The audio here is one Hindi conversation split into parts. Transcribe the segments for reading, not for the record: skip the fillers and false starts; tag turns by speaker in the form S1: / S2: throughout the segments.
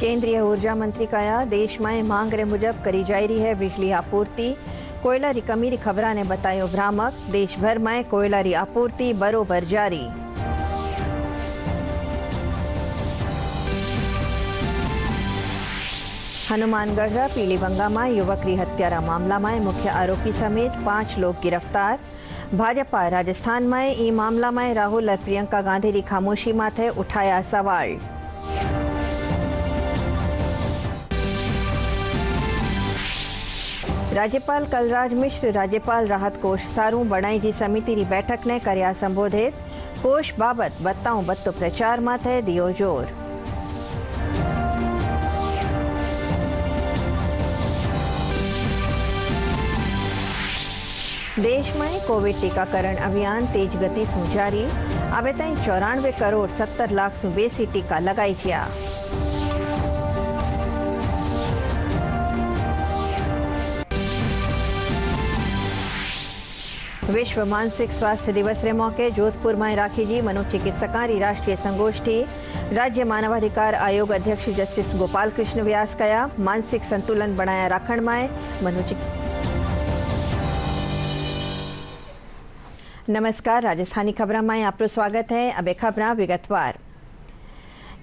S1: केंद्रीय ऊर्जा मंत्री कहा देश में मांग रे मुजब करी जा रही है बिजली आपूर्ति। कोयला री कमी री खबरा ने बतायो भ्रामक। देश भर में कोयला री आपूर्ति बरोबर जारी। हनुमानगढ़ पीलीबंगा में युवक री हत्यारा मामला में मुख्य आरोपी समेत 5 लोग गिरफ्तार। भाजपा राजस्थान में ई मामला में राहुल और प्रियंका गांधी री खामोशी माथे उठाया सवाल। राज्यपाल कलराज मिश्र राज्यपाल राहत कोष सारू बणाई जी समिति री बैठक ने कर्या संबोधित। कोष बाबत बत्ताओं बत्तो प्रचार माथे दियो जोर। देश में कोविड टीकाकरण अभियान तेज गति से जारी। अबे ताईं 94 करोड़ 70 लाख से बेसी टीका लगाई गया। विश्व मानसिक स्वास्थ्य दिवस रे मौके जोधपुर में राखी जी मनोचिकित्सका री राष्ट्रीय संगोष्ठी। राज्य मानवाधिकार आयोग अध्यक्ष जस्टिस गोपाल कृष्ण व्यास कया मानसिक संतुलन बनाया राखण में नमस्कार, राजस्थानी खबरों में आपका स्वागत है। अब खबरें विगतवार।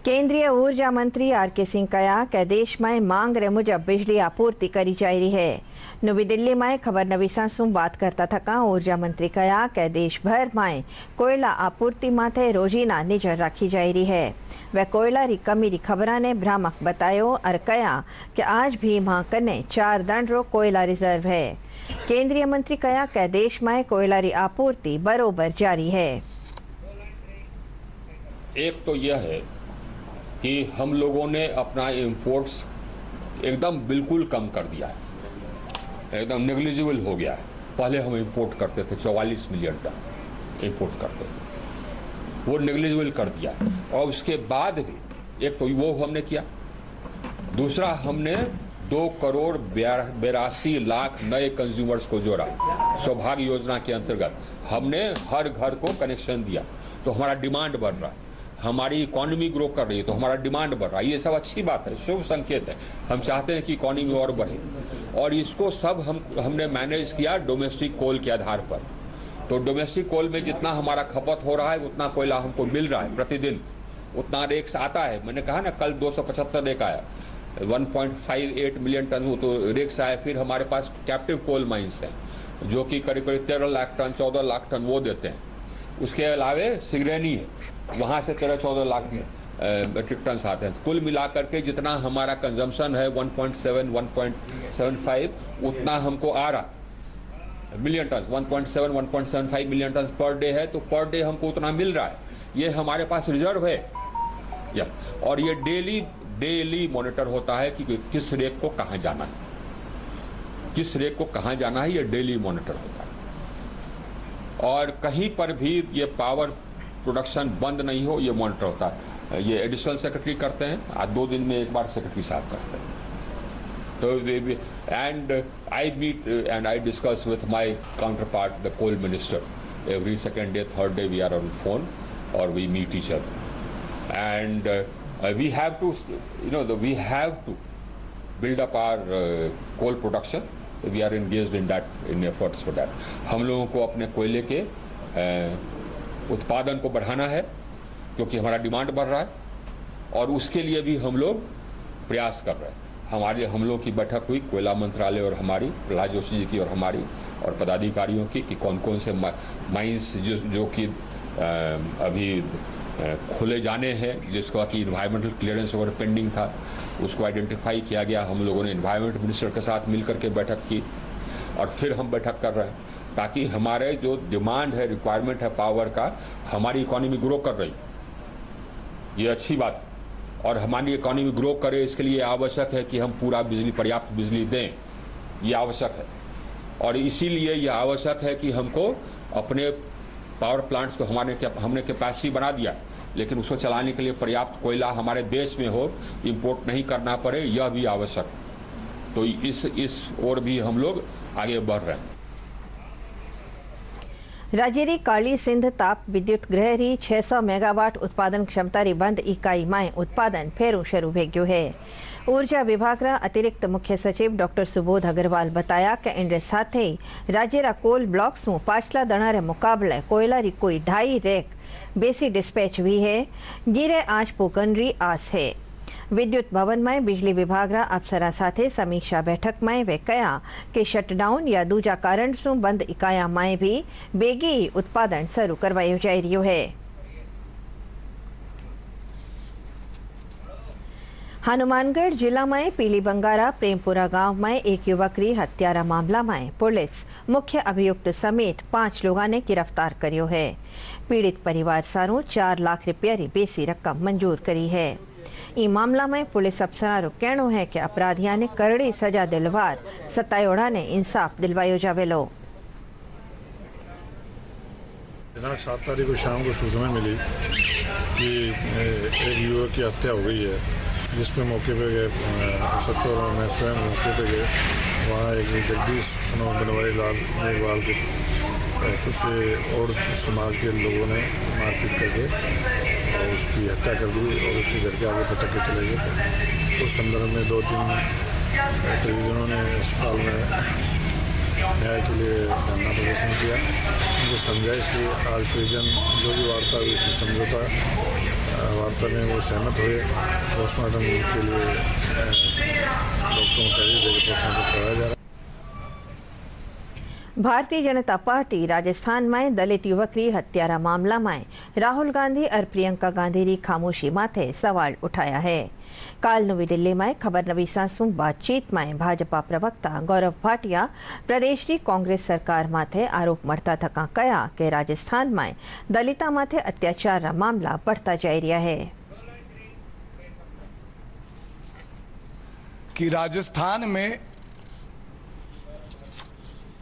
S1: केंद्रीय ऊर्जा मंत्री आर.के. सिंह कहा कि देश में मांग रे मुजब बिजली आपूर्ति करी जा रही है। नवी दिल्ली में खबर नवीसा से बात करता थका ऊर्जा मंत्री कहा कि देश भर में कोयला आपूर्ति माथे रोजीना नजर रखी जा रही है। वह कोयला री कमी री खबरा ने भ्रामक बतायो और कहा कि आज भी मां कने 4 दंड रो कोयला रिजर्व है। केंद्रीय मंत्री कहा कि देश में कोयला री आपूर्ति बरोबर जारी है।
S2: एक तो यह है कि हम लोगों ने अपना इंपोर्ट्स एकदम बिल्कुल कम कर दिया है, एकदम नेग्लिजिबल हो गया है। पहले हम इंपोर्ट करते थे 44 मिलियन टन इंपोर्ट करते थे, वो नेग्लिजिबल कर दिया। और उसके बाद भी एक तो वो हमने किया, दूसरा हमने 2 करोड़ 82 लाख नए कंज्यूमर्स को जोड़ा। सौभाग्य योजना के अंतर्गत हमने हर घर को कनेक्शन दिया, तो हमारा डिमांड बढ़ रहा है। हमारी इकोनॉमी ग्रो कर रही है तो हमारा डिमांड बढ़ रहा है। ये सब अच्छी बात है, शुभ संकेत है। हम चाहते हैं कि इकोनॉमी और बढ़े, और इसको सब हमने मैनेज किया डोमेस्टिक कोल के आधार पर। तो डोमेस्टिक कोल में जितना हमारा खपत हो रहा है उतना कोयला हमको मिल रहा है प्रतिदिन, उतना रेक्स आता है। मैंने कहा ना, कल 275 रेक आया, 1.58 मिलियन टन वो तो रेक्स आया। फिर हमारे पास कैप्टिव कोल माइंस है जो कि करीब करीब 13 लाख टन 14 लाख टन वो देते हैं। उसके अलावे सिगरेनी है, वहाँ से 13-14 लाख मेट्रिक टन आते हैं। कुल मिलाकर के जितना हमारा कंजम्पशन है 1.75 उतना हमको आ रहा million ton, 1.75 million ton per day है। तो पर डे हमको उतना मिल रहा है, ये हमारे पास रिजर्व है। और ये डेली मॉनिटर होता है कि किस रेक को कहाँ जाना है, किस रेक को कहाँ जाना है, ये डेली मॉनिटर होता है। और कहीं पर भी ये पावर प्रोडक्शन बंद नहीं हो, ये मॉनिटर होता है। ये एडिशनल सेक्रेटरी करते हैं, आज 2 दिन में एक बार सेक्रेटरी साहब करते हैं। तो and I meet and I discuss with my counterpart the coal minister every second day, third day we are on phone और we meet each other and we have to we have to build up our coal production. We are engaged in efforts for that. हम लोगों को अपने कोयले के उत्पादन को बढ़ाना है क्योंकि हमारा डिमांड बढ़ रहा है, और उसके लिए भी हम लोग प्रयास कर रहे हैं। हम लोग की बैठक हुई कोयला मंत्रालय और हमारी, प्रहलाद जोशी जी की और हमारी और पदाधिकारियों की, कि कौन कौन से माइंस जो कि अभी खोले जाने हैं, जिसको कि इन्वायरमेंटल क्लियरेंस और पेंडिंग था, उसको आइडेंटिफाई किया गया। हम लोगों ने इन्वायरमेंट मिनिस्टर के साथ मिलकर के बैठक की और फिर हम बैठक कर रहे हैं ताकि हमारे जो डिमांड है, रिक्वायरमेंट है पावर का, हमारी इकोनॉमी ग्रो कर रही, ये अच्छी बात है। और हमारी इकोनॉमी ग्रो करे इसके लिए आवश्यक है कि हम पूरा पर्याप्त बिजली दें, ये आवश्यक है। और इसीलिए यह आवश्यक है कि हमको अपने पावर प्लांट्स को हमने कैपेसिटी बना दिया, लेकिन उसको चलाने के लिए पर्याप्त कोयला हमारे देश में हो, इंपोर्ट नहीं करना पड़े, यह भी आवश्यक है। तो इस ओर भी हम लोग आगे बढ़ रहे हैं।
S1: राज्य री काली सिंध ताप विद्युत गृह री 600 मेगावाट उत्पादन क्षमता री बंद इकाई में उत्पादन फेरू शुरू हो गयो है। ऊर्जा विभाग रा अतिरिक्त मुख्य सचिव डॉक्टर सुबोध अग्रवाल बताया कि इनके साथ ही राज्य रा कोल ब्लॉक्स में पाछला दना रे मुकाबले कोयला री कोई 2.5 रैक बेसी डिस्पैच हुई है, जीरे आज पोकन री आस है। विद्युत भवन में बिजली विभाग रा अफसरा साथे समीक्षा बैठक में वे कहा कि शटडाउन या दूजा कारण सु बंद इकाया में भी बेगी उत्पादन शुरू करवायो जाई रह्यो है। हनुमानगढ़ जिला में पीली बंगारा प्रेमपुरा गांव में एक युवक री हत्यारा मामला में पुलिस मुख्य अभियुक्त समेत 5 लोगों ने गिरफ्तार करियो है। पीड़ित परिवार सारू 4 लाख रुपया री बेसी रकम मंजूर करी है। ई मामला में पुलिस अफसरा रो कहनो है कि अपराधिया ने करड़ी सजा दिलवार सतायोड़ा ने इंसाफ दिलवायो जावेलो।
S3: 7 तारीख को शाम को सूचना मिली कि एक युवक की हत्या हो गई है, जिसमें मौके पे गए सचोर और मैं स्वयं मौके पे गए। वहाँ एक जगदीश बनवारी लाल मेघवाल के कुछ और समाज के लोगों ने मारपीट करके और उसकी हत्या कर दी और उसके घर के आगे पटक के चले गए। उस संदर्भ में 2-3 परिजनों ने अस्पताल में न्याय के लिए धरना प्रदर्शन किया। उनको समझाइश की। आज परिजन जो भी वार्ता हुई उसमें समझौता वार्ता में वो सहमत हुए। पोस्टमार्टम के लिए डॉक्टरों को तहरीर देकर पोस्टमार्टम कराया जा रहा है।
S1: भारतीय जनता पार्टी राजस्थान में दलित युवक री हत्यारा मामला में राहुल गांधी और प्रियंका गांधी री खामोशी माथे सवाल उठाया है। काल नवी दिल्ली में खबर नवीसा सु बातचीत में भाजपा प्रवक्ता गौरव भाटिया प्रदेश की कांग्रेस सरकार माथे आरोप मरता थका कहा कि राजस्थान में दलिता माथे अत्याचार रा मामला बढ़ता जाई रहा है।
S4: कि राजस्थान में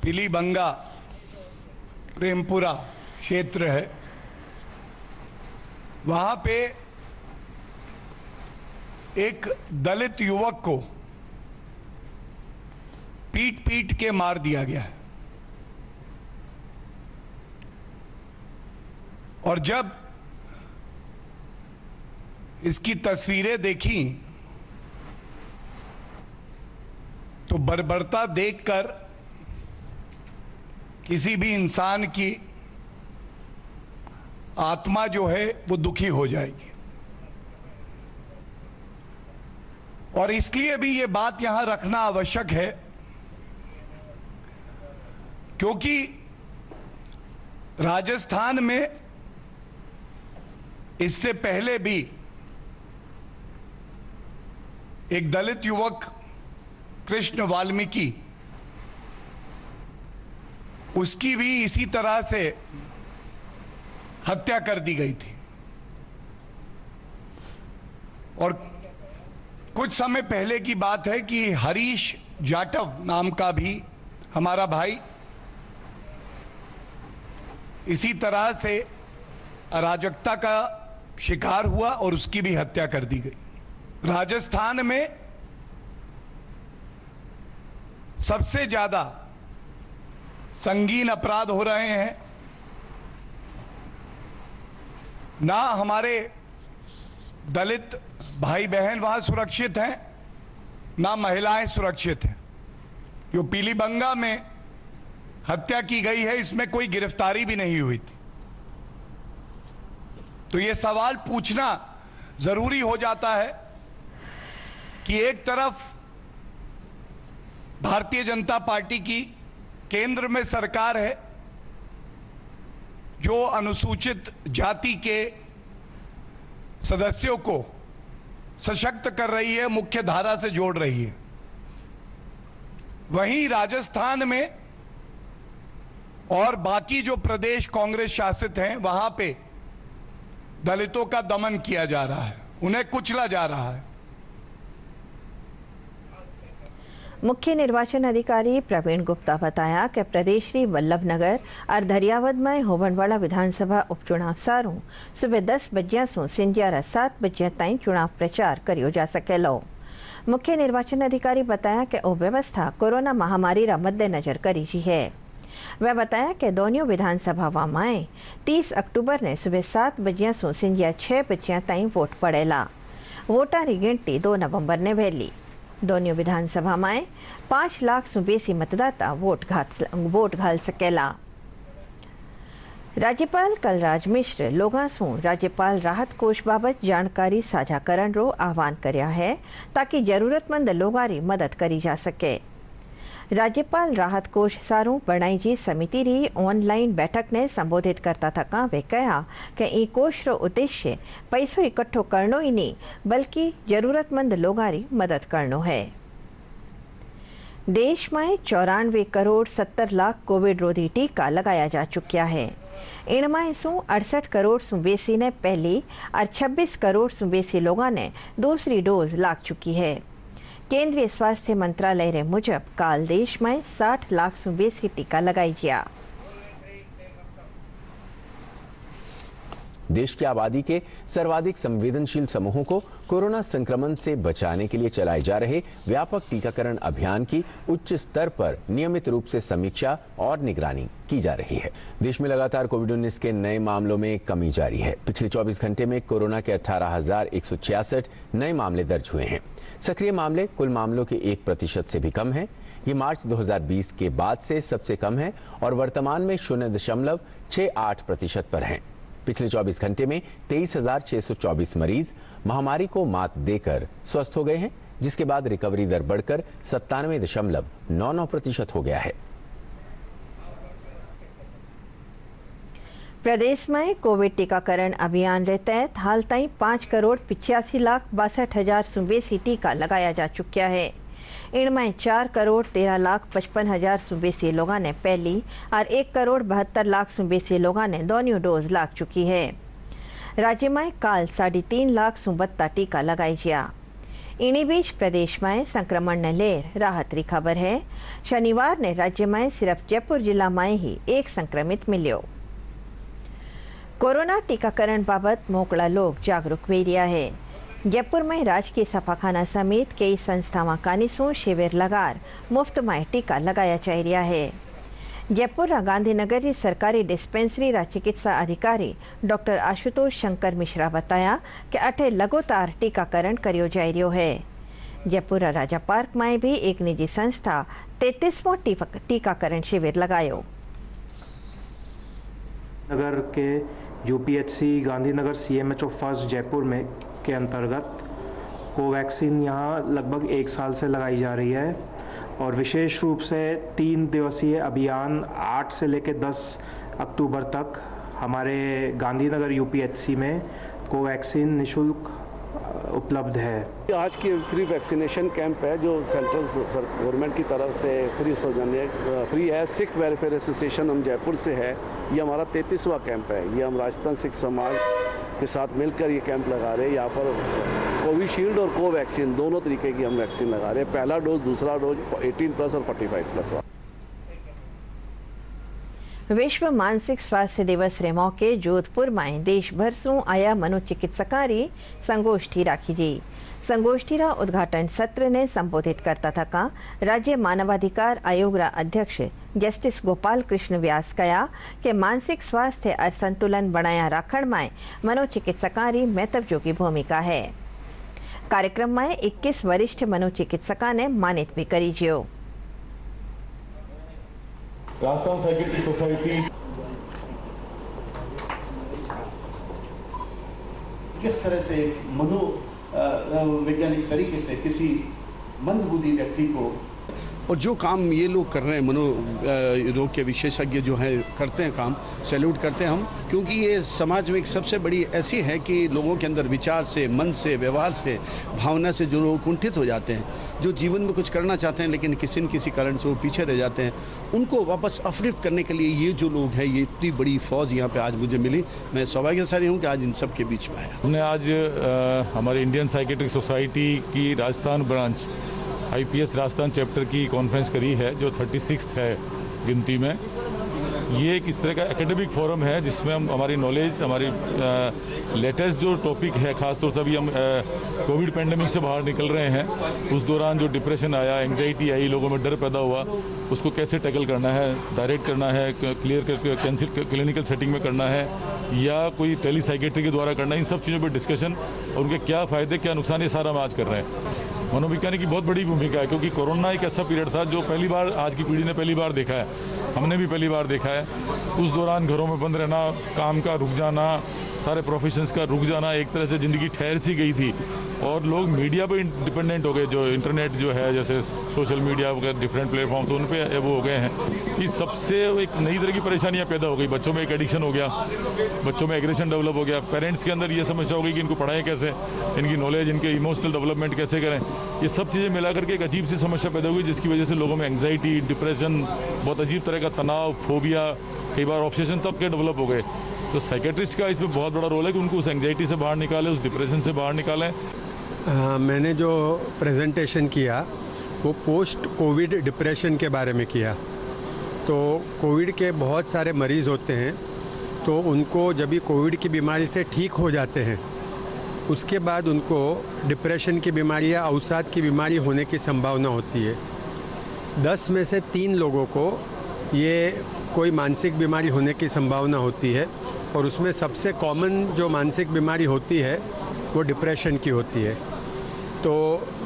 S4: पीलीबंगा प्रेमपुरा क्षेत्र है, वहां पे एक दलित युवक को पीट पीट के मार दिया गया है। और जब इसकी तस्वीरें देखी तो बर्बरता देखकर किसी भी इंसान की आत्मा जो है वो दुखी हो जाएगी। और इसलिए भी ये बात यहां रखना आवश्यक है क्योंकि राजस्थान में इससे पहले भी एक दलित युवक कृष्ण वाल्मीकि, उसकी भी इसी तरह से हत्या कर दी गई थी। और कुछ समय पहले की बात है कि हरीश जाटव नाम का भी हमारा भाई इसी तरह से अराजकता का शिकार हुआ और उसकी भी हत्या कर दी गई। राजस्थान में सबसे ज्यादा संगीन अपराध हो रहे हैं। ना हमारे दलित भाई बहन वहां सुरक्षित हैं, ना महिलाएं सुरक्षित हैं। जो पीलीबंगा में हत्या की गई है, इसमें कोई गिरफ्तारी भी नहीं हुई थी। तो ये सवाल पूछना जरूरी हो जाता है कि एक तरफ भारतीय जनता पार्टी की केंद्र में सरकार है जो अनुसूचित जाति के सदस्यों को सशक्त कर रही है, मुख्य धारा से जोड़ रही है। वहीं राजस्थान में और बाकी जो प्रदेश कांग्रेस शासित हैं, वहां पे दलितों का दमन किया जा रहा है, उन्हें कुचला जा रहा है।
S1: मुख्य निर्वाचन अधिकारी प्रवीण गुप्ता बताया कि प्रदेश की वल्लभनगर और दरियावद में होवन वाला विधानसभा उपचुनाव सारू सुबह 10 बजे से सिंधियारा 7 बजे ताईं चुनाव प्रचार करियो जा सकेलो। मुख्य निर्वाचन अधिकारी बताया कि ओ व्यवस्था कोरोना महामारी रा मद्देनजर करी जी है। वह बताया कि दोनों विधानसभा में 30 अक्टूबर ने सुबह 7 बजे सु संझा 6 बजे ताईं वोट पड़ेला। वोटां गिनती 2 नवंबर ने वेली। दोनों विधानसभा में 5 लाख सु बेसी मतदाता वोट घाल सकेला। राज्यपाल कलराज मिश्र लोगों से राज्यपाल राहत कोष बाबत जानकारी साझा करने रो आह्वान करया है ताकि जरूरतमंद लोगों की मदद करी जा सके। राज्यपाल राहत कोष सारू बनाई जी समिति री ऑनलाइन बैठक ने संबोधित करता थका वे कहा कि ई कोष रो उद्देश्य पैसों इकट्ठो करनो ही नहीं बल्कि जरूरतमंद लोगों की मदद करनो है। देश में 94 करोड़ 70 लाख कोविड रोधी टीका लगाया जा चुका है। इनमें 68 करोड़ सु बेसी ने पहली और 26 करोड़ सु बेसी लोगों ने दूसरी डोज लाग चुकी है। केंद्रीय स्वास्थ्य मंत्रालय रे मुजब काल देश में 60 लाख सु बेसी टीका लगाई गया।
S5: देश की आबादी के सर्वाधिक संवेदनशील समूहों को कोरोना संक्रमण से बचाने के लिए चलाए जा रहे व्यापक टीकाकरण अभियान की उच्च स्तर पर नियमित रूप से समीक्षा और निगरानी की जा रही है। देश में लगातार कोविड-19 के नए मामलों में कमी जारी है। पिछले 24 घंटे में कोरोना के 18,166 नए मामले दर्ज हुए हैं। सक्रिय मामले कुल मामलों के 1% से भी कम है। ये मार्च 2020 के बाद से सबसे कम है और वर्तमान में 0.68% पर हैं। पिछले 24 घंटे में 23,624 मरीज महामारी को मात देकर स्वस्थ हो गए हैं, जिसके बाद रिकवरी दर बढ़कर 97.99% हो गया है।
S1: प्रदेश में कोविड टीकाकरण अभियान के तहत हाल ताईं 5,85,62,000 सु बेसी टीका लगाया जा चुका है। इनमें 4,13,55,000 सु बेसी लोगों ने पहली और 1,72,00,000 सु बेसी लोगों ने दोनों डोज लाग चुकी है। राज्य में काल 3.5 लाख सु बत्ता टीका लगाई गया। इन्हीं बीच प्रदेश में संक्रमण ने लेर राहत की खबर है। शनिवार ने राज्य में सिर्फ जयपुर जिला में ही एक संक्रमित मिलो। कोरोना टीकाकरण बाबत मोकला लोग जागरूक हुई रहा है। जयपुर में राजकीय सफाखाना समेत कई संस्थावां कानिसों शिविर लगार मुफ्त में टीका लगाया जा रहा है। जयपुर गांधीनगर की सरकारी डिस्पेंसरी रा चिकित्सा अधिकारी डॉक्टर आशुतोष शंकर मिश्रा बताया कि अठे लगातार टीकाकरण करियो जा रहा है। जयपुर राजा पार्क में भी एक निजी संस्था 33वां टीकाकरण शिविर लगायो।
S6: नगर के UPHC Gandhinagar CMHO first Jaipur में के अंतर्गत कोवैक्सीन यहाँ लगभग 1 साल से लगाई जा रही है और विशेष रूप से 3 दिवसीय अभियान 8 से लेकर 10 अक्टूबर तक हमारे गांधीनगर यूपीएचसी में कोवैक्सीन निःशुल्क उपलब्ध है।
S7: आज की फ्री वैक्सीनेशन कैंप है जो सेंट्रल गवर्नमेंट की तरफ से फ्री है। सिख वेलफेयर एसोसिएशन हम जयपुर से है। ये हमारा 33वां कैंप है। ये हम राजस्थान सिख समाज के साथ मिलकर ये कैंप लगा रहे हैं। यहाँ पर कोविशील्ड और कोवैक्सीन दोनों तरीके की हम वैक्सीन लगा रहे हैं। पहला डोज, दूसरा डोज 18+ और 45+।
S1: विश्व मानसिक स्वास्थ्य दिवस रे मौके जोधपुर में देश भर से आया मनोचिकित्सकारी संगोष्ठी राखी जी। संगोष्ठी रा उद्घाटन सत्र ने संबोधित करता थका राज्य मानवाधिकार आयोग रा अध्यक्ष जस्टिस गोपाल कृष्ण व्यास कहा कि मानसिक स्वास्थ्य और संतुलन बनाया रखण में मनोचिकित्सकारी महत्वपूर्ण की भूमिका है। कार्यक्रम में 21 वरिष्ठ मनोचिकित्सका ने मानित भी करी जियो।
S8: राजस्थान साइकियाट्रिक सोसाइटी
S9: किस तरह से मनोवैज्ञानिक तरीके से किसी मंदबुद्धि व्यक्ति को,
S10: और जो काम ये लोग कर रहे हैं मनोरोग के विशेषज्ञ जो हैं करते हैं काम, सैल्यूट करते हैं हम, क्योंकि ये समाज में एक सबसे बड़ी ऐसी है कि लोगों के अंदर विचार से, मन से, व्यवहार से, भावना से जो लोग कुंठित हो जाते हैं, जो जीवन में कुछ करना चाहते हैं लेकिन किसी न किसी कारण से वो पीछे रह जाते हैं, उनको वापस अपलिफ्ट करने के लिए ये जो लोग हैं, ये इतनी बड़ी फौज यहाँ पे आज मुझे मिली। मैं सौभाग्यशाली हूँ कि आज इन सब के बीच में आया।
S8: हमने आज हमारे इंडियन साइकियाट्रिक सोसाइटी की Rajasthan branch IPS Rajasthan chapter की कॉन्फ्रेंस करी है जो 36th है गिनती में। ये एक इस तरह का एकेडमिक फोरम है जिसमें हम हमारी नॉलेज, हमारी लेटेस्ट जो टॉपिक है, खासतौर से अभी हम कोविड पेंडेमिक से बाहर निकल रहे हैं, उस दौरान जो डिप्रेशन आया, एंग्जाइटी आई, लोगों में डर पैदा हुआ, उसको कैसे टैकल करना है, डायरेक्ट करना है, क्लियर करके क्लिनिकल सेटिंग में करना है या कोई टेली साइकेट्री के द्वारा करना है, इन सब चीज़ों पर डिस्कशन और उनके क्या फ़ायदे क्या नुकसान, ये सारा हम आज कर रहे हैं। मनोविज्ञान की बहुत बड़ी भूमिका है क्योंकि कोरोना एक ऐसा पीरियड था जो पहली बार आज की पीढ़ी ने पहली बार देखा है, हमने भी पहली बार देखा है। उस दौरान घरों में बंद रहना, काम का रुक जाना, सारे प्रोफेशंस का रुक जाना, एक तरह से ज़िंदगी ठहर सी गई थी और लोग मीडिया पे डिपेंडेंट हो गए। जो इंटरनेट जो है, जैसे सोशल मीडिया वगैरह डिफरेंट प्लेटफॉर्म्स, उन पे वो हो गए हैं। ये सबसे एक नई तरह की परेशानियाँ पैदा हो गई। बच्चों में एक एडिक्शन हो गया, बच्चों में एग्रेशन डेवलप हो गया, पेरेंट्स के अंदर ये समस्या हो गई कि इनको पढ़ाएं कैसे, इनकी नॉलेज, इनके इमोशनल डेवलपमेंट कैसे करें। ये सब चीज़ें मिला करके एक अजीब सी समस्या पैदा हुई जिसकी वजह से लोगों में एंग्जाइटी, डिप्रेशन, बहुत अजीब तरह का तनाव, फोबिया, कई बार ऑब्सेशन तब के डेवलप हो गए। तो साइकेट्रिस्ट का इसमें बहुत बड़ा रोल है कि उनको उस एंग्जाइटी से बाहर निकालें, उस डिप्रेशन से बाहर निकालें।
S11: मैंने जो प्रेजेंटेशन किया वो पोस्ट कोविड डिप्रेशन के बारे में किया। तो कोविड के बहुत सारे मरीज़ होते हैं, तो उनको जब भी कोविड की बीमारी से ठीक हो जाते हैं उसके बाद उनको डिप्रेशन की बीमारी या अवसाद की बीमारी होने की संभावना होती है। 10 में से 3 लोगों को ये कोई मानसिक बीमारी होने की संभावना होती है और उसमें सबसे कॉमन जो मानसिक बीमारी होती है वो डिप्रेशन की होती है। तो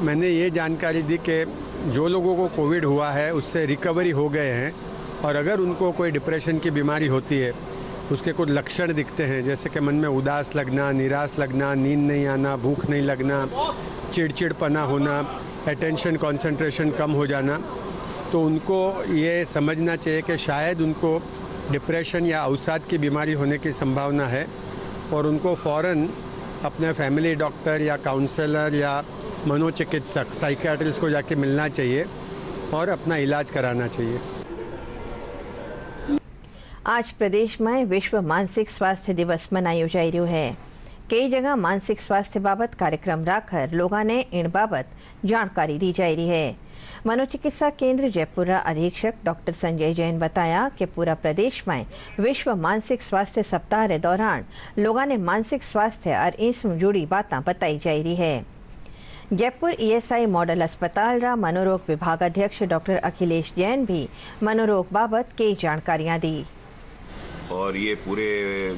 S11: मैंने ये जानकारी दी कि जो लोगों को कोविड हुआ है उससे रिकवरी हो गए हैं और अगर उनको कोई डिप्रेशन की बीमारी होती है, उसके कुछ लक्षण दिखते हैं जैसे कि मन में उदास लगना, निराश लगना, नींद नहीं आना, भूख नहीं लगना, चिड़चिड़पना होना, अटेंशन कंसंट्रेशन कम हो जाना, तो उनको ये समझना चाहिए कि शायद उनको डिप्रेशन या अवसाद की बीमारी होने की संभावना है और उनको फ़ौरन अपने फैमिली डॉक्टर या काउंसलर या मनोचिकित्सक साइकियाट्रिस्ट को जाके मिलना चाहिए और अपना इलाज कराना चाहिए।
S1: आज प्रदेश में विश्व मानसिक स्वास्थ्य दिवस मनायो जाई रह्यो है। कई जगह मानसिक स्वास्थ्य बाबत कार्यक्रम राखकर लोगों ने इन बाबत जानकारी दी जा रही है। मनोचिकित्सा केंद्र जयपुर अधीक्षक डॉक्टर संजय जैन बताया कि पूरा प्रदेश में विश्व मानसिक स्वास्थ्य सप्ताह के दौरान लोगों ने मानसिक स्वास्थ्य और इससे जुड़ी बातें बताई जा रही है। जयपुर ईएसआई मॉडल अस्पताल रा मनोरोग विभाग अध्यक्ष डॉक्टर अखिलेश जैन भी मनोरोग बाबत कई जानकारियां दी।
S12: और ये पूरे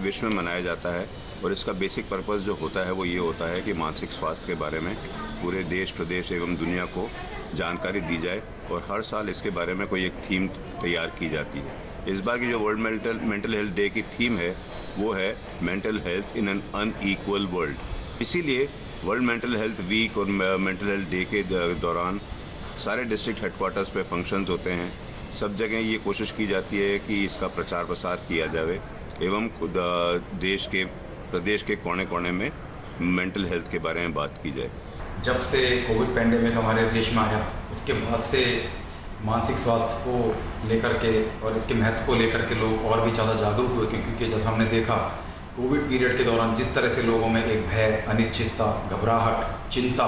S12: विश्व में मनाया जाता है और इसका बेसिक पर्पस जो होता है वो ये होता है कि मानसिक स्वास्थ्य के बारे में पूरे देश, प्रदेश एवं दुनिया को जानकारी दी जाए और हर साल इसके बारे में कोई एक थीम तैयार की जाती है। इस बार की जो वर्ल्ड मेंटल हेल्थ डे की थीम है वो है mental health in an unequal world. इसीलिए वर्ल्ड मेंटल हेल्थ वीक और मेंटल हेल्थ डे के दौरान सारे डिस्ट्रिक्ट हेडक्वार्टर्स पे फंक्शंस होते हैं। सब जगह ये कोशिश की जाती है कि इसका प्रचार प्रसार किया जाए एवं प्रदेश के कोने कोने में मेंटल हेल्थ के बारे में बात की जाए।
S13: जब से कोविड पेंडेमिक हमारे देश में आया उसके बाद से मानसिक स्वास्थ्य को लेकर के और इसके महत्व को लेकर के लोग और भी ज़्यादा जागरूक हुए, क्योंकि जैसा हमने देखा कोविड पीरियड के दौरान जिस तरह से लोगों में एक भय, अनिश्चितता, घबराहट, चिंता,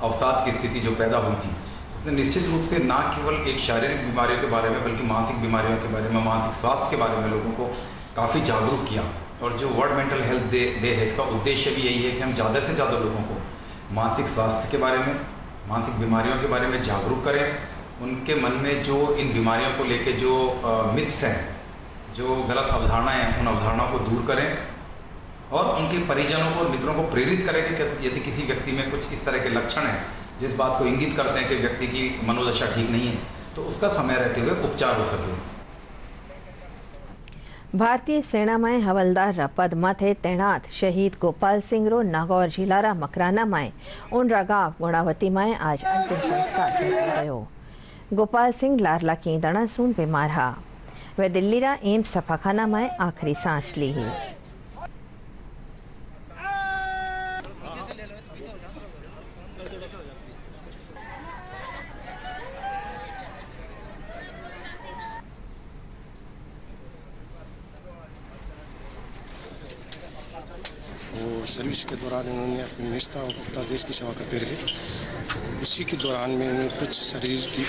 S13: अवसाद की स्थिति जो पैदा हुई थी, उसने निश्चित रूप से न केवल एक शारीरिक बीमारियों के बारे में बल्कि मानसिक बीमारियों के बारे में, मानसिक स्वास्थ्य के बारे में लोगों को काफ़ी जागरूक किया। और जो वर्ल्ड मेंटल हेल्थ डे है, इसका उद्देश्य भी यही है कि हम ज़्यादा से ज़्यादा लोगों को मानसिक स्वास्थ्य के बारे में, मानसिक बीमारियों के बारे में जागरूक करें, उनके मन में जो इन बीमारियों को लेके जो मिथ्स हैं, जो गलत अवधारणाएं हैं, उन अवधारणाओं को दूर करें और उनके परिजनों को और मित्रों को प्रेरित करें कि यदि किसी व्यक्ति में कुछ इस तरह के लक्षण हैं जिस बात को इंगित करते हैं कि व्यक्ति की मनोदशा ठीक नहीं है, तो उसका समय रहते हुए उपचार हो सके।
S1: भारतीय सेना में हवलदार पद माथे तैनात शहीद गोपाल सिंह रो नागौर जिला मकराना में उनरा गांव गुणावती में आज अंतिम संस्कार किया। गोपाल सिंह लारला कींदड़ा सून बीमार हा। वह दिल्ली रा एम्स सफाखाना में आखिरी सांस ली ही।
S14: सर्विस के दौरान इन्होंने अपनी निष्ठा और पुख्ता देश की सेवा करते रहे। उसी के दौरान में कुछ शरीर की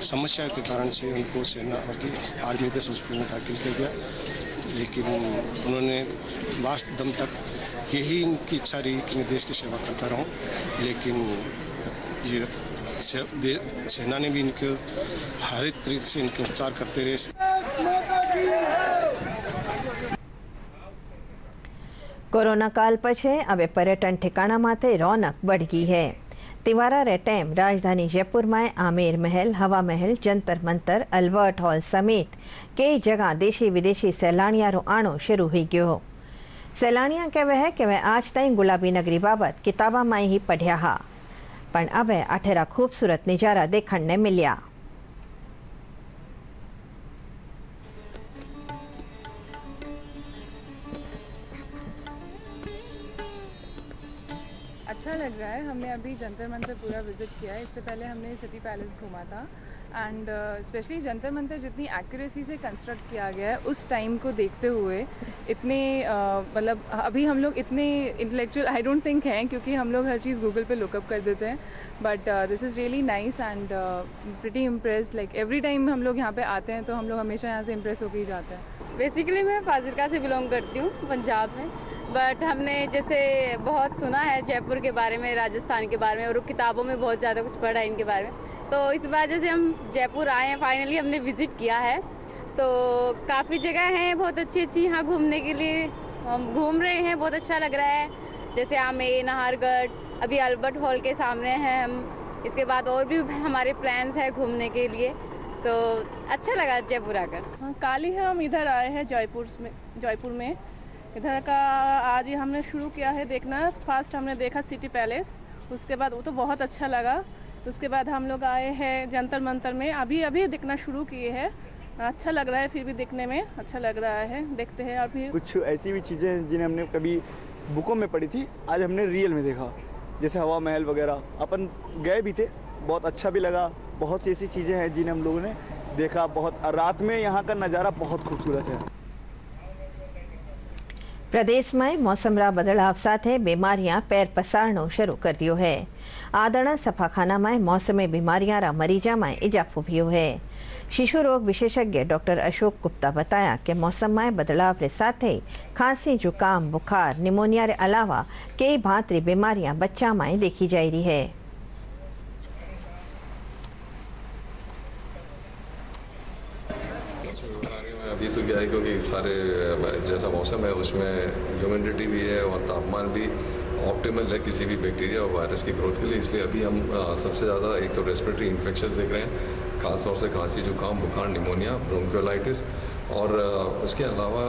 S14: समस्या के कारण से उनको सेना की आर्मी बेस हॉस्पिटल में दाखिल किया गया, लेकिन उन्होंने लास्ट दम तक यही इनकी इच्छा रही कि मैं देश की सेवा करता रहूं, लेकिन ये सेना ने भी इनके हर एक तरीके से इनके उपचार करते रहे।
S1: કોરોના કાલ પછી હવે પર્યટન ઠેકાણા માથે રોનક વધી ગઈ है। तिवारा रे टाइम राजधानी जयपुर में आमेर महल, हवा महल, जंतर मंतर, अल्बर्ट हॉल समेत कई जगह देशी विदेशी सैलानियारो आनो शुरू हो गयो हो। सैलानिया कहवे है कि वे आज ताईं गुलाबी नगरी बाबत किताबा में ही पढ़िया हा, पण अब अठेरा खूबसूरत नजारा देखण ने मिल्या।
S15: अच्छा लग रहा है। हमने अभी जंतर मंतर पूरा विज़िट किया है। इससे पहले हमने सिटी पैलेस घूमा था एंड स्पेशली जंतर मंतर जितनी एक्यूरेसी से कंस्ट्रक्ट किया गया है उस टाइम को देखते हुए इतने मतलब अभी हम लोग इतने इंटेलेक्चुअल आई डोंट थिंक हैं, क्योंकि हम लोग हर चीज़ गूगल पे लुकअप कर देते हैं, but this is really nice and pretty impressed. Like every time हम लोग यहाँ पे आते हैं तो हम लोग हमेशा यहाँ से इम्प्रेस होकर ही जाते हैं।
S16: बेसिकली मैं फाजिलका से बिलोंग करती हूँ, पंजाब में, बट हमने जैसे बहुत सुना है जयपुर के बारे में, राजस्थान के बारे में, और किताबों में बहुत ज़्यादा कुछ पढ़ा है इनके बारे में, तो इस वजह से हम जयपुर आए हैं। फाइनली हमने विज़िट किया है, तो काफ़ी जगह हैं बहुत अच्छी अच्छी यहाँ घूमने के लिए। हम घूम रहे हैं, बहुत अच्छा लग रहा है, जैसे आमेर, नाहरगढ़, अभी अल्बर्ट हॉल के सामने हैं हम। इसके बाद और भी हमारे प्लान्स हैं घूमने के लिए, तो अच्छा लगा जयपुर आकर।
S15: हाँ, कल ही हम इधर आए हैं जयपुर में इधर का आज ही हमने शुरू किया है देखना। फर्स्ट हमने देखा सिटी पैलेस, उसके बाद वो तो बहुत अच्छा लगा। उसके बाद हम लोग आए हैं जंतर मंतर में, अभी देखना शुरू किए हैं। अच्छा लग रहा है, फिर भी देखने में अच्छा लग रहा है, देखते हैं। और फिर
S17: कुछ ऐसी भी चीज़ें जिन्हें हमने कभी बुकों में पढ़ी थी, आज हमने रियल में देखा, जैसे हवा महल वगैरह। अपन गए भी थे, बहुत अच्छा भी लगा। बहुत सी ऐसी चीज़ें हैं जिन्हें हम लोगों ने देखा। बहुत रात में यहाँ का नज़ारा बहुत खूबसूरत है।
S1: प्रदेश में मौसमरा बदलाव साथे बीमारियां पैर पसारनो शुरू कर दियो है। आदरणा सफाखाना में मौसमी बीमारियां मरीजा में इजाफो भी है। शिशु रोग विशेषज्ञ डॉक्टर अशोक गुप्ता बताया कि मौसम में बदलाव के साथ खांसी, जुकाम, बुखार, निमोनिया के अलावा कई भांति बीमारियां बच्चा में देखी जा रही है।
S18: अभी तो क्या है, क्योंकि सारे जैसा मौसम है उसमें ह्यूमिडिटी भी है और तापमान भी ऑप्टिमल है किसी भी बैक्टीरिया और वायरस की ग्रोथ के लिए। इसलिए अभी हम सबसे ज़्यादा एक तो रेस्पिरेटरी इन्फेक्शंस देख रहे हैं, खासतौर से खांसी, जुकाम, बुखार, निमोनिया, ब्रोंकियोलाइटिस, और उसके अलावा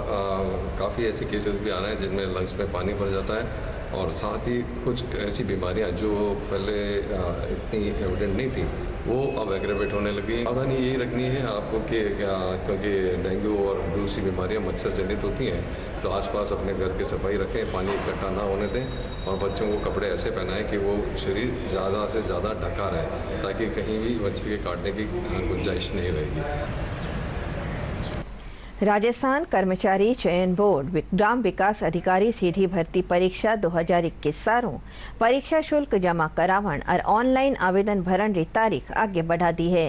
S18: काफ़ी ऐसे केसेस भी आ रहे हैं जिनमें लंग्स में पानी भर जाता है, और साथ ही कुछ ऐसी बीमारियां जो पहले इतनी एविडेंट नहीं थी वो अब एग्रेवेट होने लगी। सावधानी यही रखनी है आपको कि क्योंकि डेंगू और दूसरी बीमारियां मच्छर जनित होती हैं, तो आसपास अपने घर की सफाई रखें, पानी इकट्ठा ना होने दें, और बच्चों को कपड़े ऐसे पहनाएं कि वो शरीर ज़्यादा से ज़्यादा ढका रहे, ताकि कहीं भी मच्छर के काटने की गुंजाइश नहीं रहेगी।
S1: राजस्थान कर्मचारी चयन बोर्ड ग्राम विकास अधिकारी सीधी भर्ती परीक्षा 2021 सारों परीक्षा शुल्क जमा करावण और ऑनलाइन आवेदन भरण की तारीख आगे बढ़ा दी है।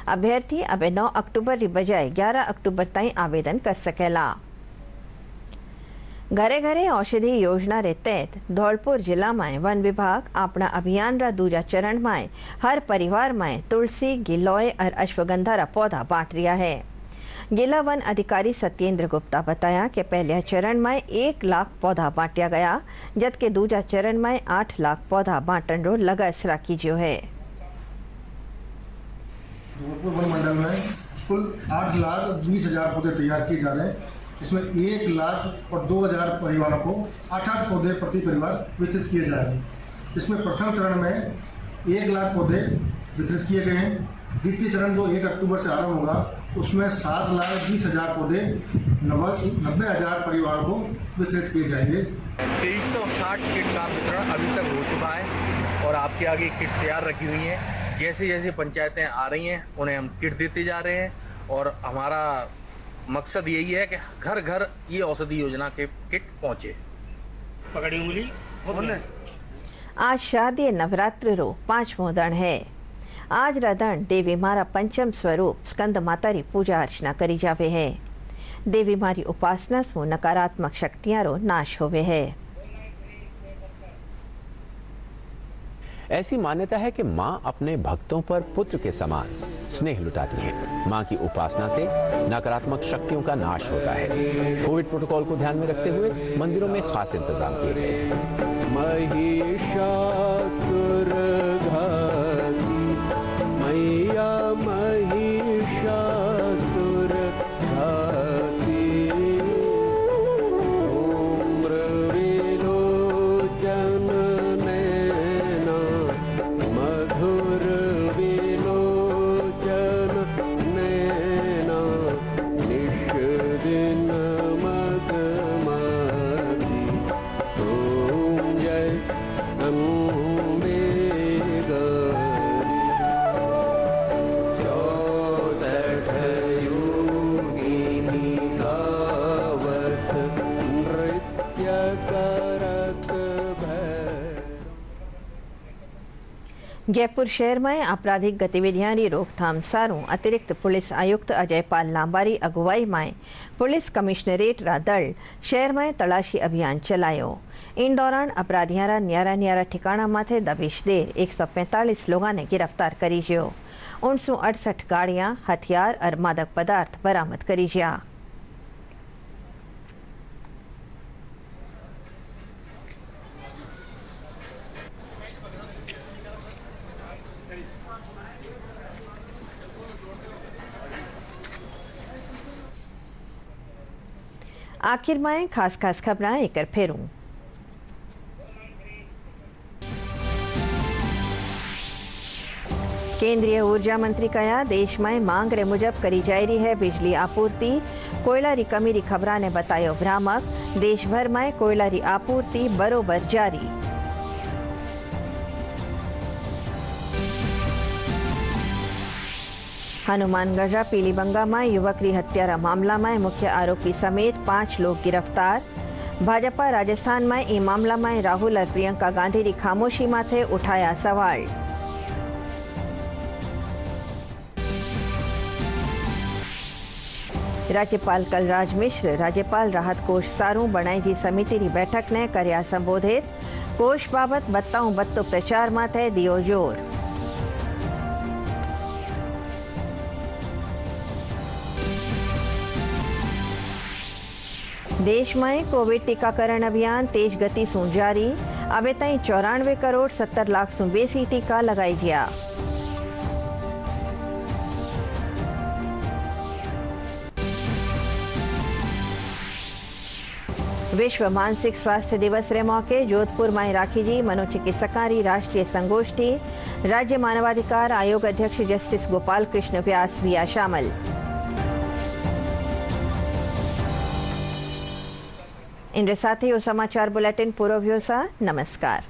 S1: अभ्यर्थी अब 9 अक्टूबर की बजाय 11 अक्टूबर ताईं आवेदन कर सकेला। घरे घरे औषधि योजना के तहत धौलपुर जिला में वन विभाग अपना अभियान रा दूजा चरण में हर परिवार में तुलसी, गिलोय और अश्वगंधा रा पौधा बांट रिया है। जिला वन अधिकारी सत्येंद्र गुप्ता बताया कि पहले चरण में 1 लाख पौधा बांटा गया, जबकि दूजा चरण में 8 लाख पौधा बांटन रो लगस राखी जो है।
S19: धौलपुर वन मंडल में कुल 8,20,000 पौधे तैयार किए जा रहे हैं। इसमें 1 लाख और 2,000 परिवारों को 8-8 पौधे प्रति परिवार वितरित किए जा रहे हैं। इसमें प्रथम चरण में 1 लाख पौधे वितरित किए गए हैं। द्वितीय चरण जो 1 अक्टूबर से आरंभ होगा उसमें 7,20,000 पौधे 90,000 परिवारों को वितरित किए जाएंगे।
S20: 2360 किट का वितरण अभी तक हो चुका है और आपके आगे किट तैयार रखी हुई है। जैसे जैसे पंचायतें आ रही हैं उन्हें हम किट देते जा रहे हैं, और हमारा मकसद यही है कि घर घर ये औषधि योजना के किट पहुँचे।
S21: पकड़ी उंगली
S1: आज शारदीय नवरात्र रो 5मो दण है। आज रा दण देवी मारा पंचम स्वरूप स्कंद मातारी पूजा अर्चना करी जावे है। देवी मारी उपासना से नकारात्मक शक्तियां रो नाश होवे है।
S5: ऐसी मान्यता है कि मां अपने भक्तों पर पुत्र के समान स्नेह लुटाती हैं। मां की उपासना से नकारात्मक शक्तियों का नाश होता है। कोविड प्रोटोकॉल को ध्यान में रखते हुए मंदिरों में खास इंतजाम किए गए। महिषासुर घाती मैया महिषासुर घाती धूम्रविलोचन नैना मधुर विलोचन नैना निश दिन मदमती ओम जय अम्बे गौरी। चौसठ योगिनी गावत नृत्य करत भैरव।
S1: जयपुर शहर में आपराधिक गतिविधियां की रोकथाम सारू अतिरिक्त पुलिस आयुक्त अजयपाल लांबारी अगुवाई में पुलिस कमिश्नरेट रा दल शहर में तलाशी अभियान चलायो। इन दौरान अपराधियां रा न्यारा ठिकाणा माथे दबिश देर 145 लोगों ने गिरफ्तार करी जियो। 968 गाड़ियां, हथियार और मादक पदार्थ बरामद करी जिया। आखिर में खास खबरां एक फेरूं। केंद्रीय ऊर्जा मंत्री कहा देश में मांग रे मुजब करी जा रही है बिजली आपूर्ति। कोयला री कमी री खबरां ने बतायो भ्रामक। देश भर में कोयला री आपूर्ति बरोबर जारी। हनुमानगढ़ पीलीबंगा में युवक री हत्या मामला में मुख्य आरोपी समेत 5 लोग गिरफ्तार। भाजपा राजस्थान में ई मामला में राहुल और प्रियंका गांधी री खामोशी माथे उठाया सवाल। राज्यपाल कलराज मिश्र राज्यपाल राहत कोष सारू बनाई जी समिति री बैठक ने कर्या संबोधित। कोष बाबत बत्ताऊं बत्तो प्रचार माथे दियो जोर। देश में कोविड टीकाकरण अभियान तेज गति से जारी। अबे ताईं 94 करोड़ 70 लाख से बेसी टीका लगाई गया। विश्व मानसिक स्वास्थ्य दिवस रे मौके जोधपुर में राखी जी मनोचिकित्सका री राष्ट्रीय संगोष्ठी। राज्य मानवाधिकार आयोग अध्यक्ष जस्टिस गोपाल कृष्ण व्यास भी आ शामिल। इन साथ ही समाचार बुलेटिन पूरो व्यो सा। नमस्कार।